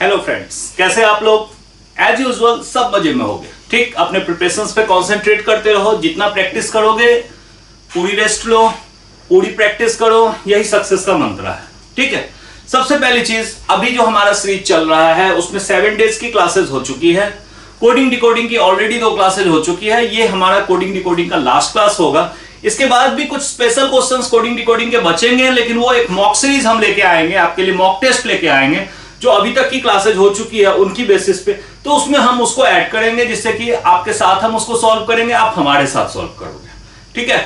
Hello friends, कैसे आप लोग? एज यूजुअल सब मजे में होंगे। ठीक, अपने प्रिपरेशंस पे कंसंट्रेट करते रहो। जितना प्रैक्टिस करोगे, पूरी रेस्ट लो, पूरी प्रैक्टिस करो, यही सक्सेस का मंत्र है। ठीक है, सबसे पहली चीज, अभी जो हमारा सीरीज चल रहा है उसमें 7 डेज की क्लासेस हो चुकी है। कोडिंग डिकोडिंग की ऑलरेडी 2 क्लासेस हो चुकी है। ये हमारा कोडिंग डिकोडिंग का लास्ट क्लास होगा। इसके बाद भी कुछ स्पेशल क्वेश्चंस कोडिंग डिकोडिंग के बचेंगे, लेकिन वो एक मॉक सीरीज हम लेके आएंगे, आपके लिए मॉक टेस्ट लेके आएंगे जो अभी तक की क्लासेज हो चुकी है उनकी बेसिस पे। तो उसमें हम उसको ऐड करेंगे, जिससे कि आपके साथ हम उसको सॉल्व करेंगे, आप हमारे साथ सॉल्व करोगे। ठीक है,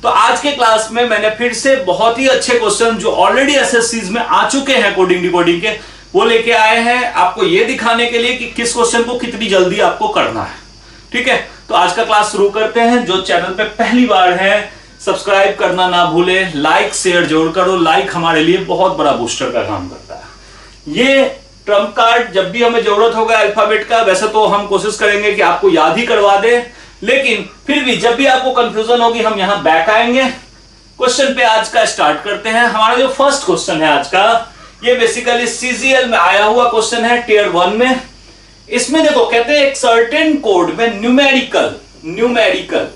तो आज के क्लास में मैंने फिर से बहुत ही अच्छे क्वेश्चन जो ऑलरेडी एसएससीज में आ चुके हैं कोडिंग डिकोडिंग के, वो लेके आए हैं आपको ये दिखाने के लिए कि किस क्वेश्चन को कितनी जल्दी आपको करना है। ठीक है, तो आज का क्लास शुरू करते हैं। जो चैनल पे पहली बार है, सब्सक्राइब करना ना भूले, लाइक शेयर जरूर करो। लाइक हमारे लिए बहुत बड़ा बूस्टर का काम करता है। ये ट्रम्प कार्ड जब भी हमें जरूरत होगा अल्फाबेट का, वैसे तो हम कोशिश करेंगे कि आपको याद ही करवा दे, लेकिन फिर भी जब भी आपको कंफ्यूजन होगी हम यहां बैक आएंगे। क्वेश्चन पे आज का स्टार्ट करते हैं। हमारा जो फर्स्ट क्वेश्चन है आज का, ये बेसिकली सीजीएल में आया हुआ क्वेश्चन है, टियर 1 में। इसमें देखो, कहते हैं एक सर्टेन कोड में न्यूमेरिकल NUMERICAL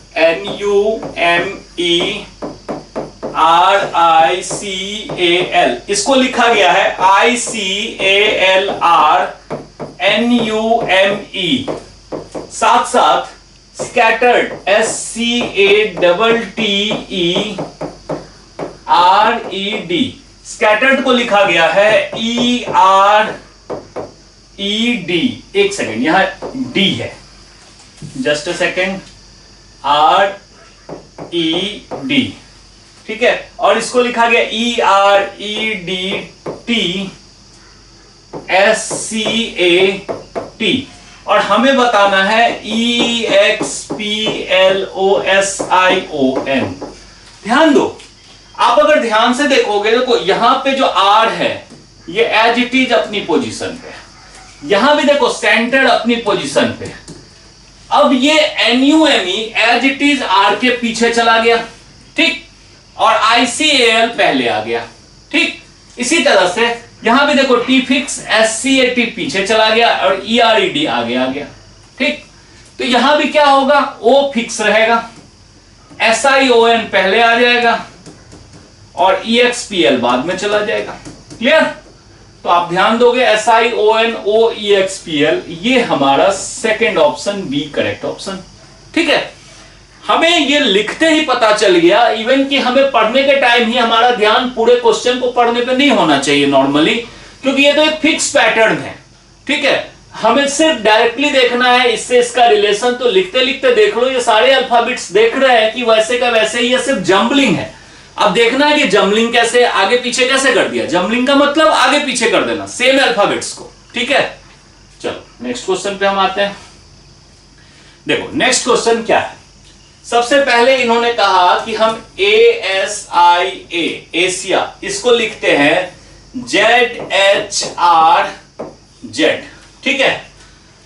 इसको लिखा गया है ICALRNUME, साथ साथ स्कैटर्ड SCATTERED स्कैटर्ड को लिखा गया है ERED। एक सेकेंड, यहां D है, जस्ट अ सेकेंड, RED। ठीक है, और इसको लिखा गया EREDTSCAT, और हमें बताना है EXPLOSION। ध्यान दो, आप अगर ध्यान से देखोगे, देखो यहां पे जो R है ये एज इट इज अपनी पोजीशन पे, यहां भी देखो सेंटर अपनी पोजीशन पे। अब ये NUME as it is R के पीछे चला गया, ठीक, और ICAL पहले आ गया। ठीक, इसी तरह से यहां भी देखो T-fix SCAT पीछे चला गया और ERED आगे आ गया। ठीक, तो यहां भी क्या होगा, O फिक्स रहेगा, SION पहले आ जाएगा और EXPL बाद में चला जाएगा। क्लियर? तो आप ध्यान दोगे, SION OEXPL, ये हमारा second option B correct option. ठीक है, हमें ये लिखते ही पता चल गया, इवन कि हमें पढ़ने के टाइम ही हमारा ध्यान पूरे क्वेश्चन को पढ़ने पे नहीं होना चाहिए नॉर्मली, क्योंकि ये तो एक फिक्स पैटर्न है। ठीक है, हमें सिर्फ डायरेक्टली देखना है, इससे इसका रिलेशन। तो लिखते लिखते देख लो, ये सारे अल्फाबेट्स देख रहे हैं कि वैसे का वैसे ही, ये सिर्फ जंबलिंग है। अब देखना है कि जंबलिंग कैसे, आगे पीछे कैसे कर दिया। जंबलिंग का मतलब आगे पीछे कर देना सेम अल्फाबेट्स को। ठीक है, चलो नेक्स्ट क्वेश्चन पे हम आते हैं। देखो नेक्स्ट क्वेश्चन क्या है। सबसे पहले इन्होंने कहा कि हम ASIA एशिया इसको लिखते हैं ZHRZ। ठीक है,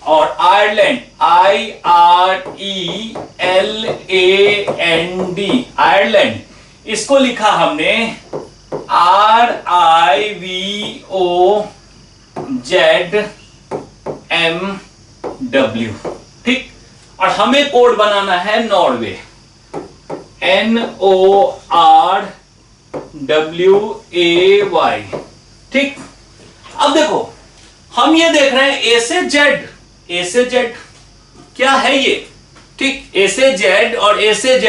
और आयरलैंड IRELAND आयरलैंड, इसको लिखा हमने RIVOZMW। ठीक, और हमें कोड बनाना है नॉर्वे, NORWAY। ठीक, अब देखो हम ये देख रहे हैं A से Z क्या है ये। ठीक, A से Z और A से Z,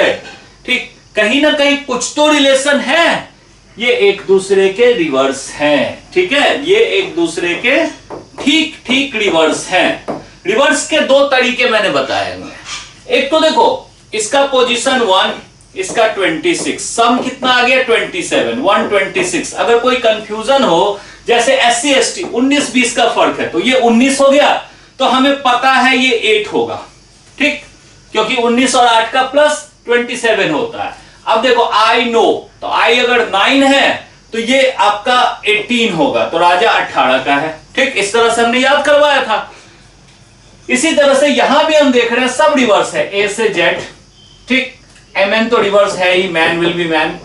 ठीक, कहीं ना कहीं कुछ तो रिलेशन है। ये एक दूसरे के रिवर्स हैं। ठीक है, ये एक दूसरे के ठीक ठीक रिवर्स हैं। रिवर्स के 2 तरीके मैंने बताए हैं। एक तो देखो, इसका पोजीशन 1, इसका 26, सम कितना आ गया 27, 126। अगर कोई कंफ्यूजन हो, जैसे SC ST 19-20 का फर्क है, तो ये 19 हो गया, तो हमें पता है ये 8 होगा। ठीक, क्योंकि 19 और 8 का प्लस 27 होता है। अब देखो I नो, तो I अगर 9 है तो ये आपका 18 होगा, तो राजा 18 का है। ठीक, इस तरह से हमने याद करवाया था। इसी तरह से यहां भी हम देख रहे हैं, सब रिवर्स है A से Z। ठीक, MN तो रिवर्स है ही, man will be man.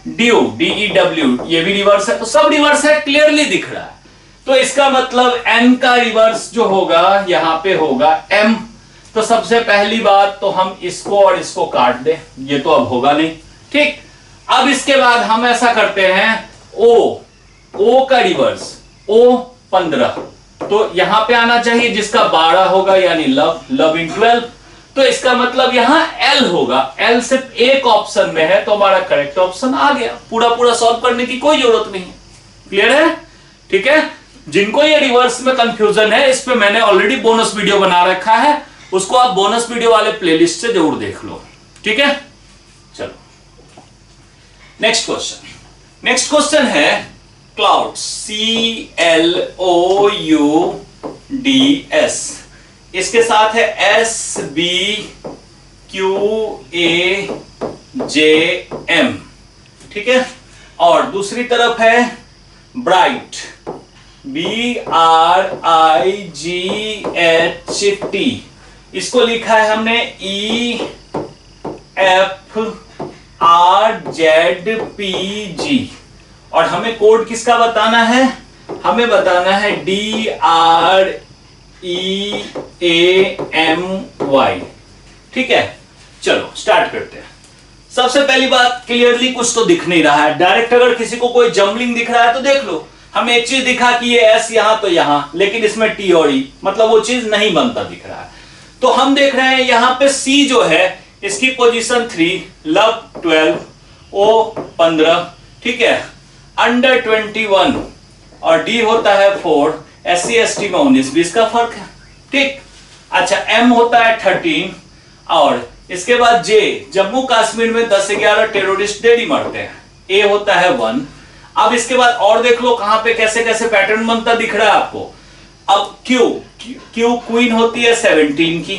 DU DEW ये भी रिवर्स है, तो सब रिवर्स है, क्लियरली दिख रहा है। तो इसका मतलब n का रिवर्स जो होगा यहां पे होगा m। तो सबसे पहली बात तो हम इसको और इसको काट दें, ये तो अब होगा नहीं, ठीक। अब इसके बाद हम ऐसा करते हैं o का रिवर्स o 15, तो यहां पे आना चाहिए जिसका 12 होगा, यानी लव इन 12। तो इसका मतलब यहां L होगा, L सिर्फ एक ऑप्शन में है, तो हमारा करेक्ट ऑप्शन आ गया। पूरा सॉल्व करने की कोई जरूरत नहीं है। क्लियर है? ठीक है। जिनको ये रिवर्स में कंफ्यूजन है, इस पे मैंने ऑलरेडी बोनस वीडियो बना रखा है, उसको आप बोनस वीडियो वाले प्लेलिस्ट से जरूर देख लो। ठीक है, चलो नेक्स्ट क्वेश्चन है क्लाउड्स, CLOUDS, इसके साथ है SBQAJM, ठीक है। और दूसरी तरफ है ब्राइट, BRIGHT, इसको लिखा है हमने EFRZPG, और हमें कोड किसका बताना है? हमें बताना है DREAMY। ठीक है, चलो स्टार्ट करते हैं। सबसे पहली बात, क्लियरली कुछ तो दिख नहीं रहा है। डायरेक्ट अगर किसी को कोई जम्बलिंग दिख रहा है तो देख लो, हमें एक चीज दिखा कि ये S यहां तो यहां, लेकिन इसमें T और E, मतलब वो चीज नहीं बनता दिख रहा है। तो हम देख रहे हैं यहां पे C जो है इसकी पोजीशन 3, लव 12, O 15, ठीक है, अंडर 21, और D होता है 4, SC ST में 19-20 का फर्क है, ठीक। अच्छा, M होता है 13, और इसके बाद J, जम्मू कश्मीर में 10-11 टेररिस्ट डेली मरते हैं, A होता है 1। अब इसके बाद और देख लो कहां पे कैसे कैसे पैटर्न बनता दिख रहा है आपको। अब Q क्वीन होती है 17 की,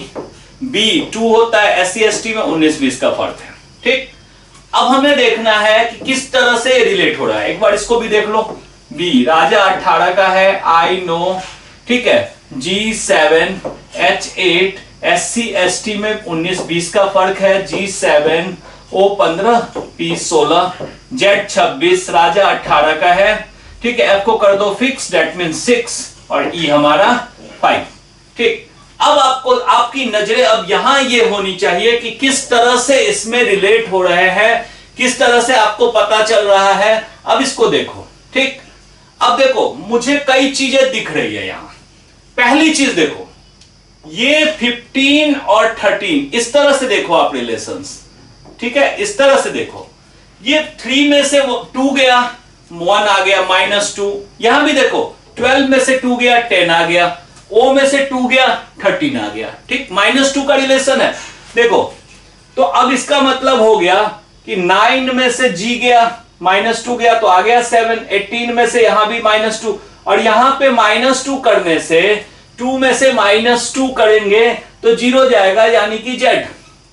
B 2 होता है, SC ST में 19-20 का फर्क है, ठीक। अब हमें देखना है कि किस तरह से रिलेट हो रहा है। एक बार इसको भी देख लो, B राजा 18 का है, I नो, ठीक है, G7 H8 SC ST में 19-20 का फर्क है, G7 O 15 P 16 Z 26 राजा 18 का है, ठीक है। F को कर दो फिक्स, दैट मीन 6, और E हमारा 5, ठीक। अब आपको आपकी नजरें अब यहां ये होनी चाहिए कि किस तरह से इसमें रिलेट हो रहे हैं, किस तरह से आपको पता चल रहा है। अब इसको देखो, ठीक। अब देखो मुझे कई चीजें दिख रही है यहां। पहली चीज देखो, ये 15 और 13 इस तरह से देखो आप रिलेशंस, ठीक है, इस तरह से देखो। ये 3 में से 2 गया, 1 आ गया, -2। यहां भी देखो 12 में से 2 गया, 10 आ गया, O में से 2 गया, 13 आ गया, ठीक। -2 का रिलेशन है, देखो। तो अब इसका मतलब हो गया कि 9 में से G गया, -2 गया, तो आ गया 7। 18 में से यहां भी -2, और यहां पे -2 करने से 2 में से -2 करेंगे तो 0 जाएगा, यानी कि Z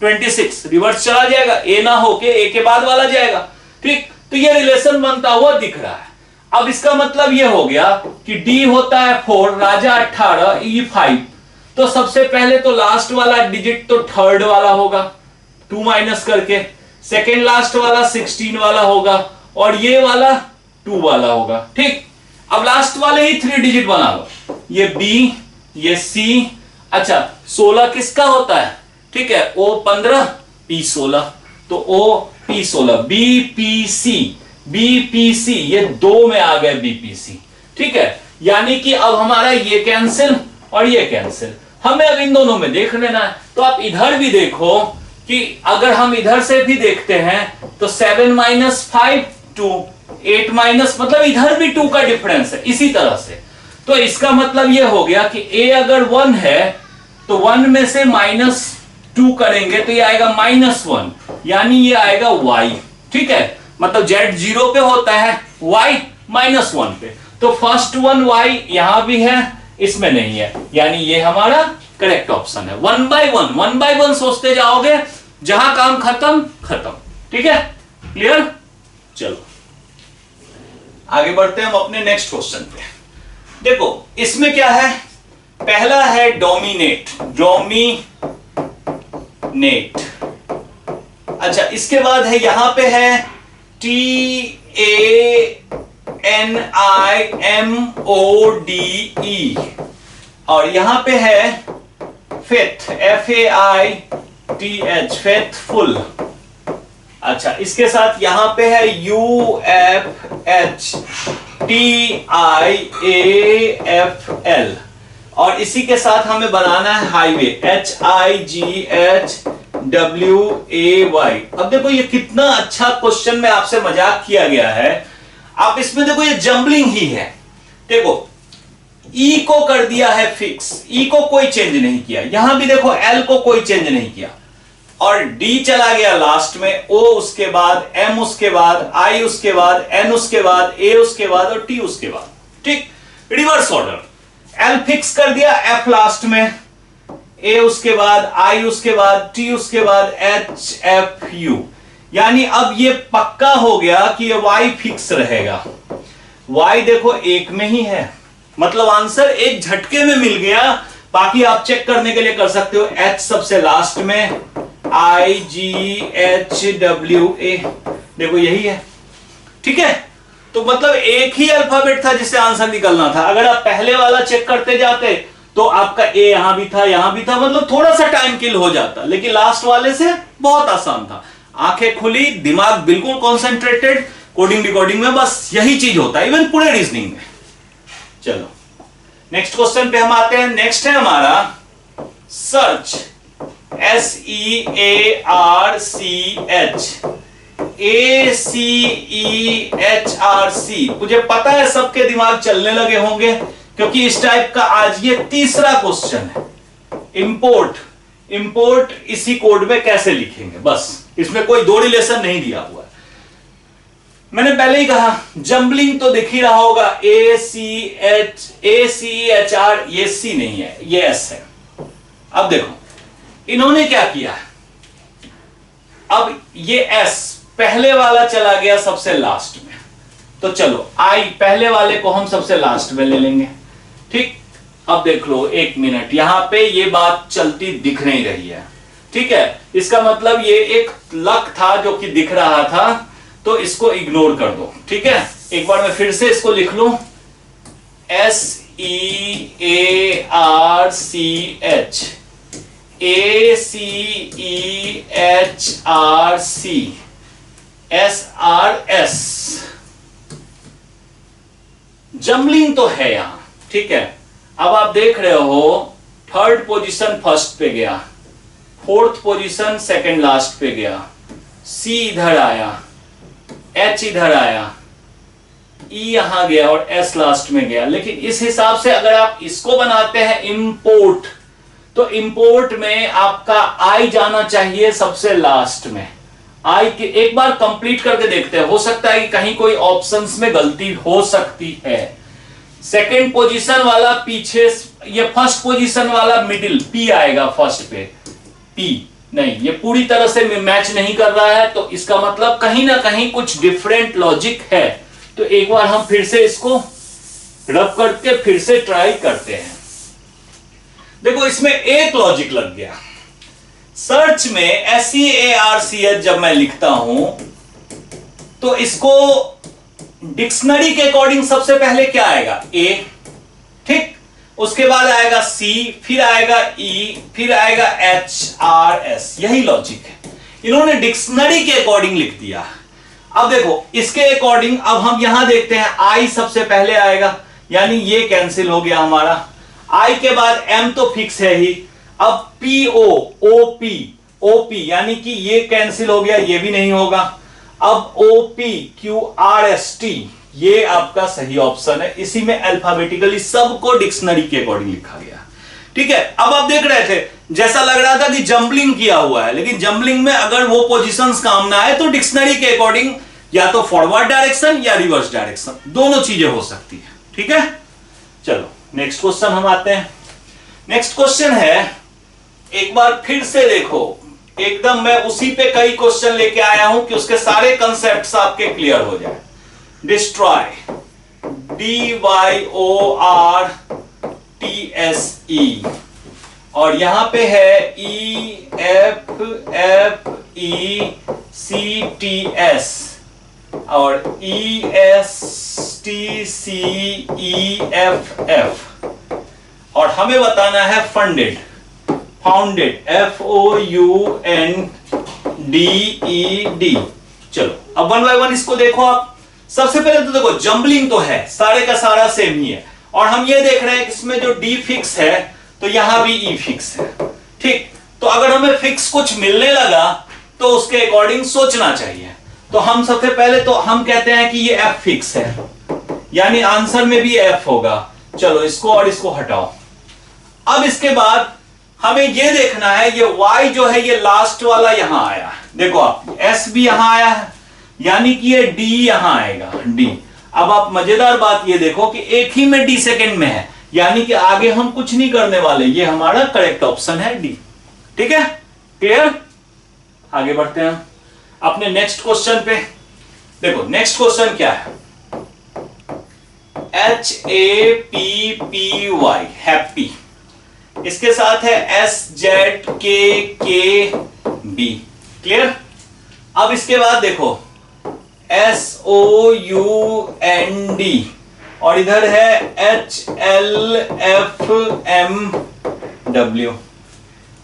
26 रिवर्स चला जाएगा, A ना होके A के बाद वाला जाएगा, ठीक। तो ये रिलेशन बनता हुआ दिख रहा है। अब इसका मतलब ये हो गया कि D होता है 4, राजा 18, E 5। तो सबसे पहले तो लास्ट वाला डिजिट तो थर्ड वाला होगा, 2 माइनस करके। सेकेंड लास्ट वाला 16 वाला होगा, और ये वाला 2 वाला होगा, ठीक। अब लास्ट वाले ही 3 डिजिट बना लो, ये B, ये C। अच्छा, 16 किसका होता है? ठीक है, O 15 P 16, तो O P 16 BPC, ये 2 में आ गए BPC, ठीक है। यानी कि अब हमारा ये कैंसिल और ये कैंसिल, हमें अब इन दोनों में देख लेना है। तो आप इधर भी देखो कि अगर हम इधर से भी देखते हैं तो 7 - 5 2, 8 माइनस, मतलब इधर भी 2 का डिफरेंस है इसी तरह से। तो इसका मतलब ये हो गया कि A अगर 1 है तो 1 में से -2 करेंगे तो ये आएगा -1, यानी ये आएगा Y, ठीक है। मतलब Z 0 पे होता है, Y -1 पे। तो फर्स्ट 1 Y यहां भी है, इसमें नहीं है, यानी ये हमारा करेक्ट ऑप्शन है। 1 by 1 सोचते जाओगे, जहां काम खत्म, ठीक है, क्लियर। चलो आगे बढ़ते हैं हम अपने नेक्स्ट क्वेश्चन पे। देखो इसमें क्या है, पहला है डोमिनेट। अच्छा, इसके बाद है यहां पे है TANT, NIMODE, और यहां पे है फेथ, FAITH, फेथफुल। अच्छा, इसके साथ यहां पे है UFHTIAFL, और इसी के साथ हमें बनाना है हाईवे, HIGHWAY। अब देखो ये कितना अच्छा क्वेश्चन में आपसे मजाक किया गया है। आप इसमें देखो ये जंबलिंग ही है। देखो ई को कर दिया है फिक्स, ई को कोई चेंज नहीं किया, यहां भी देखो एल को कोई चेंज नहीं किया, और डी चला गया लास्ट में, ओ उसके बाद, एम उसके बाद, आई उसके बाद, एन उसके बाद, ए उसके बाद और टी उसके बाद। ठीक, रिवर्स ऑर्डर। एल फिक्स कर दिया, एफ लास्ट में, ए उसके बाद, आई उसके बाद, टी उसके बाद, एच एफ यू। यानी अब ये पक्का हो गया कि ये वाई फिक्स रहेगा। वाई देखो एक में ही है, मतलब आंसर एक झटके में मिल गया। बाकी आप चेक करने के लिए कर सकते हो, एच सबसे लास्ट में, IGHWA, देखो यही है। ठीक है, तो मतलब एक ही अल्फाबेट था जिससे आंसर निकलना था। अगर आप पहले वाला चेक करते जाते तो आपका ए यहां भी था, यहां भी था, मतलब थोड़ा सा टाइम किल हो जाता, लेकिन लास्ट वाले से बहुत आसान था। आंखें खुली, दिमाग बिल्कुल कॉन्सेंट्रेटेड, कोडिंग डिकोडिंग में बस यही चीज होता है, इवन पूरे रीजनिंग में। चलो नेक्स्ट क्वेश्चन पे हम आते हैं। नेक्स्ट है हमारा सर्च, SEARCH, मुझे पता है सबके दिमाग चलने लगे होंगे, क्योंकि इस टाइप का आज ये तीसरा क्वेश्चन है। इंपोर्ट इसी कोड में कैसे लिखेंगे, बस इसमें कोई दो रिलेशन नहीं दिया हुआ है। मैंने पहले ही कहा जंबलिंग तो दिख ही रहा होगा, ACHR, ये सी नहीं है, ये एस है। अब देखो इन्होंने क्या किया, अब ये एस पहले वाला चला गया सबसे लास्ट में, तो चलो आई पहले वाले को हम सबसे लास्ट में ले लेंगे। ठीक, अब देख लो एक मिनट, यहां पे ये बात चलती दिख नहीं रही है। ठीक है, इसका मतलब ये एक लक था जो कि दिख रहा था, तो इसको इग्नोर कर दो। ठीक है, एक बार मैं फिर से इसको लिख लूं, SEARCH, ACEHRC, SRS। जंबलिंग तो है यहां। ठीक है, अब आप देख रहे हो थर्ड पोजीशन फर्स्ट पे गया, फोर्थ पोजीशन सेकंड लास्ट पे गया, सी इधर आया, एच इधर आया, ई यहां गया और एस लास्ट में गया। लेकिन इस हिसाब से अगर आप इसको बनाते हैं इंपोर्ट, तो इंपोर्ट में आपका आई जाना चाहिए सबसे लास्ट में। आई के एक बार कंप्लीट करके देखते हैं, हो सकता है कि कहीं कोई ऑप्शंस में गलती हो सकती है। सेकंड पोजीशन वाला पीछे, ये फर्स्ट पोजीशन वाला मिडिल, पी आएगा फर्स्ट पे, पी नहीं, ये पूरी तरह से मैच नहीं कर रहा है, तो इसका मतलब कहीं ना कहीं कुछ डिफरेंट लॉजिक है। तो एक बार हम फिर से इसको रब करके फिर से ट्राई करते हैं। देखो इसमें एक लॉजिक लग गया, सर्च में SEARCH जब मैं लिखता हूं तो इसको डिक्शनरी के अकॉर्डिंग सबसे पहले क्या आएगा, ए। ठीक, उसके बाद आएगा सी, फिर आएगा ई, फिर आएगा HRS। यही लॉजिक है, इन्होंने डिक्शनरी के अकॉर्डिंग लिख दिया। अब देखो इसके अकॉर्डिंग अब हम यहां देखते हैं, आई सबसे पहले आएगा, यानी ये कैंसिल हो गया हमारा। आई के बाद एम तो फिक्स है ही, अब ओपी यानी कि ये कैंसिल हो गया, ये भी नहीं होगा। अब OPQRST, ये आपका सही ऑप्शन है। इसी में अल्फाबेटिकली सबको डिक्शनरी के अकॉर्डिंग लिखा गया। ठीक है, अब आप देख रहे थे जैसा लग रहा था कि जंबलिंग किया हुआ है, लेकिन जंबलिंग में अगर वो पोजीशंस काम ना आए तो डिक्शनरी के अकॉर्डिंग या तो फॉरवर्ड डायरेक्शन या रिवर्स डायरेक्शन, दोनों चीजें हो सकती है। ठीक है, चलो नेक्स्ट क्वेश्चन हम आते हैं। नेक्स्ट क्वेश्चन है, एक बार फिर से देखो, एकदम मैं उसी पे कई क्वेश्चन लेके आया हूं कि उसके सारे कंसेप्ट्स आपके क्लियर हो जाए। डिस्ट्रॉय, DYORTSE, और यहां पे है EFFECTS। और ESTCEFF, और हमें बताना है फंडेड, फाउंडेड FOUNDED। चलो अब वन बाय वन इसको देखो आप। सबसे पहले तो देखो जंबलिंग तो है, सारे का सारा सेम ही है, और हम ये देख रहे हैं कि इसमें जो D फिक्स है तो यहां भी E फिक्स है। ठीक, तो अगर हमें फिक्स कुछ मिलने लगा तो उसके अकॉर्डिंग सोचना चाहिए। तो हम सबसे पहले तो हम कहते हैं कि ये F फिक्स है, यानी आंसर में भी F होगा। चलो इसको और इसको हटाओ। अब इसके बाद हमें ये देखना है ये Y जो है ये लास्ट वाला यहां आया, देखो आप S भी यहां आया है, यानी कि ये D यहां आएगा D। अब आप मजेदार बात ये देखो कि एक ही में D सेकंड में है, यानी कि आगे हम कुछ नहीं करने वाले, ये हमारा करेक्ट ऑप्शन है D। ठीक है, क्लियर? आगे बढ़ते हैं हम अपने नेक्स्ट क्वेश्चन पे। देखो नेक्स्ट क्वेश्चन क्या है, HAPPY हैप्पी, इसके साथ है SZKKB, क्लियर? अब इसके बाद देखो SOUND, और इधर है HLFMW।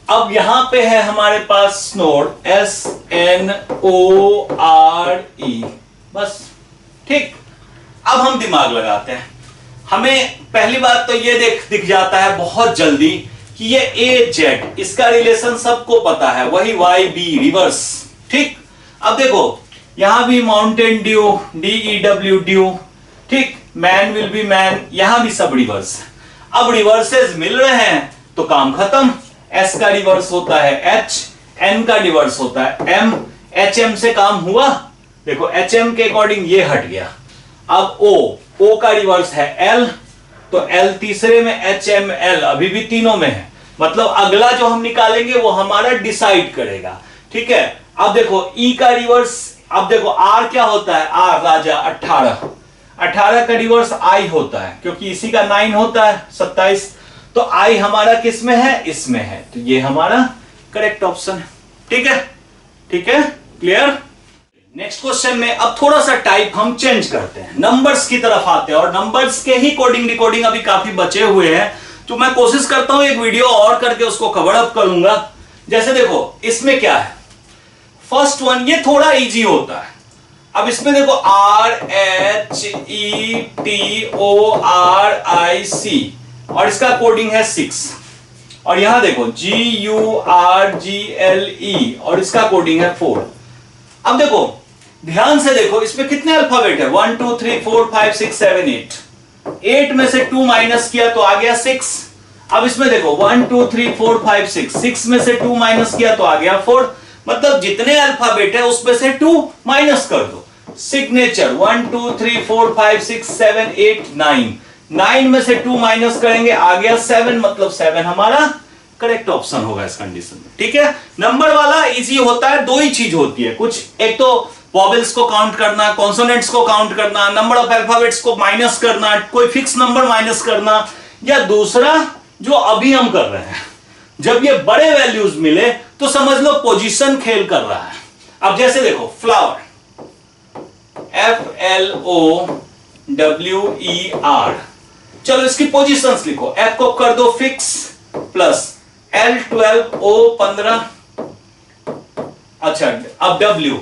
अब यहां पे है हमारे पास स्नोड SNORE, बस। ठीक, अब हम दिमाग लगाते हैं। हमें पहली बात तो ये दिख जाता है बहुत जल्दी कि ये AZ, इसका रिलेशन सबको पता है, वही YB रिवर्स। ठीक, अब देखो यहां भी माउंटेन ड्यू DEW ड्यू, ठीक, मैन विल बी मैन, यहां भी सब रिवर्स। अब रिवर्सेस मिल रहे हैं तो काम खत्म। S का रिवर्स होता है H, N का रिवर्स होता है M, HM से काम हुआ। देखो HM के अकॉर्डिंग ये हट गया। अब O का रिवर्स है L, तो L तीसरे में, HML अभी भी तीनों में है, मतलब अगला जो हम निकालेंगे वो हमारा डिसाइड करेगा। ठीक है, अब देखो E का रिवर्स, अब देखो R क्या होता है, R राजा 18 का रिवर्स I होता है, क्योंकि इसी का 9 होता है 27, तो I हमारा किस में है, इसमें है, तो ये हमारा करेक्ट ऑप्शन है। ठीक है, ठीक है, क्लियर? नेक्स्ट क्वेश्चन में अब थोड़ा सा टाइप हम चेंज करते हैं, नंबर्स की तरफ आते हैं, और नंबर्स के ही कोडिंग डिकोडिंग अभी काफी बचे हुए हैं, तो मैं कोशिश करता हूं एक वीडियो और करके उसको कवर अप करूंगा। जैसे देखो इसमें क्या है, फर्स्ट वन ये थोड़ा इजी होता है। अब इसमें देखो RHETORIC, और इसका कोडिंग है 6, और यहां देखो GURGLE, और इसका कोडिंग है 4। अब देखो ध्यान से देखो इसमें कितने अल्फाबेट है, 1 2 3 4 5 6 7 8, 8 में से 2 माइनस किया तो आ गया 6। अब इसमें देखो 1 2 3 4 5 6, 6 में से 2 माइनस किया तो आ गया 4, मतलब जितने अल्फाबेट है उसमें से 2 माइनस कर दो। सिग्नेचर 1 2 3 4 5 6 7 8 9, 9 में से 2 माइनस करेंगे आ गया 7, मतलब 7 हमारा करेक्ट ऑप्शन होगा इस कंडीशन में। ठीक है, नंबर वाला इजी होता है, दो ही चीज होती है कुछ, एक तो वॉवेल्स को काउंट करना, कॉन्सोनेंट्स को काउंट करना, नंबर ऑफ अल्फाबेट्स को माइनस करना, कोई फिक्स नंबर माइनस करना, या दूसरा जो अभी हम कर रहे हैं, जब ये बड़े वैल्यूज मिले तो समझ लो पोजीशन खेल कर रहा है। अब जैसे देखो फ्लावर FLOWER, चलो इसकी पोजीशंस लिखो, F को कर दो फिक्स प्लस L12O15, अच्छा अब W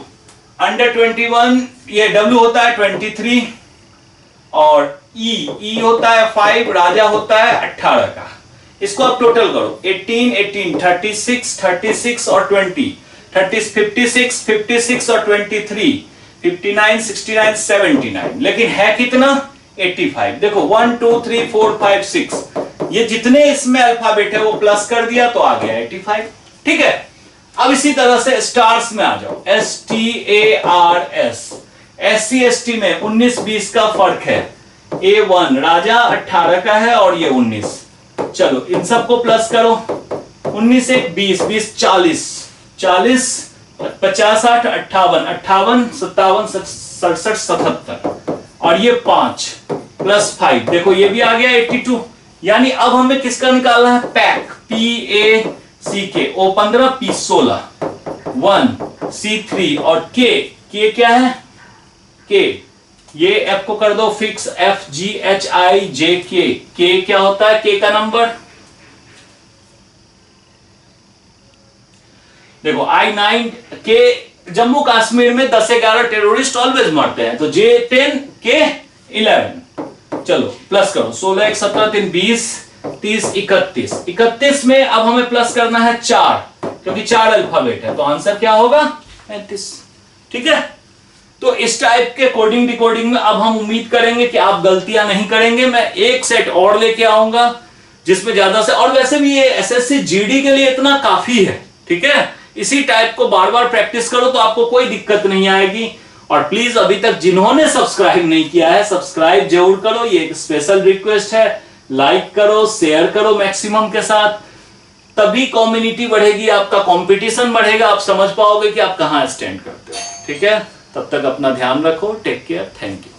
अंडर 21, ये W होता है 23, और E होता है 5, राजा होता है 18 का। इसको आप टोटल करो 18 18 36 36 और 20, 30 56 56 और 23 59 69 79, लेकिन है कितना 85। देखो 1 2 3 4 5 6, ये जितने इसमें अल्फाबेट है वो प्लस कर दिया तो आ गया 85। ठीक है, अब इसी तरह से स्टार्स में आ जाओ, STARS, SC ST में 19 20 का फर्क है, A1 राजा 18 का है और ये 19, चलो इन सबको प्लस करो, 19 1 20 20 40 40 50 60 58 58 57 67 77, और ये 5 प्लस 5, देखो ये भी आ गया 82। यानी अब हमें किसका निकालना है, pack PACK, O15 P16 1 C3 और K क्या है के, ये एफ को कर दो fix, F G H I J K, के क्या होता है, के का नंबर देखो I9 के जम्मू कश्मीर में 10-11 टेररिस्ट ऑलवेज मरते हैं, तो J10 के 11, चलो प्लस करो, 16 1 17 3 20 30 31, 31 में अब हमें प्लस करना है 4, क्योंकि 4 अल्फाबेट है, तो आंसर क्या होगा 35। ठीक है, तो इस टाइप के कोडिंग डिकोडिंग में अब हम उम्मीद करेंगे कि आप गलतियां नहीं करेंगे। मैं एक सेट और लेके आऊंगा जिसमें ज्यादा से, और वैसे भी ये एसएससी जीडी के लिए इतना काफी है। ठीक है, इसी टाइप को बार बार प्रैक्टिस करो तो आपको कोई दिक्कत नहीं आएगी। और प्लीज अभी तक जिन्होंने सब्सक्राइब नहीं किया है, सब्सक्राइब जरूर करो, ये एक स्पेशल रिक्वेस्ट है। लाइक करो, शेयर करो मैक्सिमम के साथ, तभी कम्युनिटी बढ़ेगी, आपका कंपटीशन बढ़ेगा, आप समझ पाओगे कि आप कहां स्टैंड करते हो। ठीक है, तब तक अपना ध्यान रखो, टेक केयर, थैंक यू।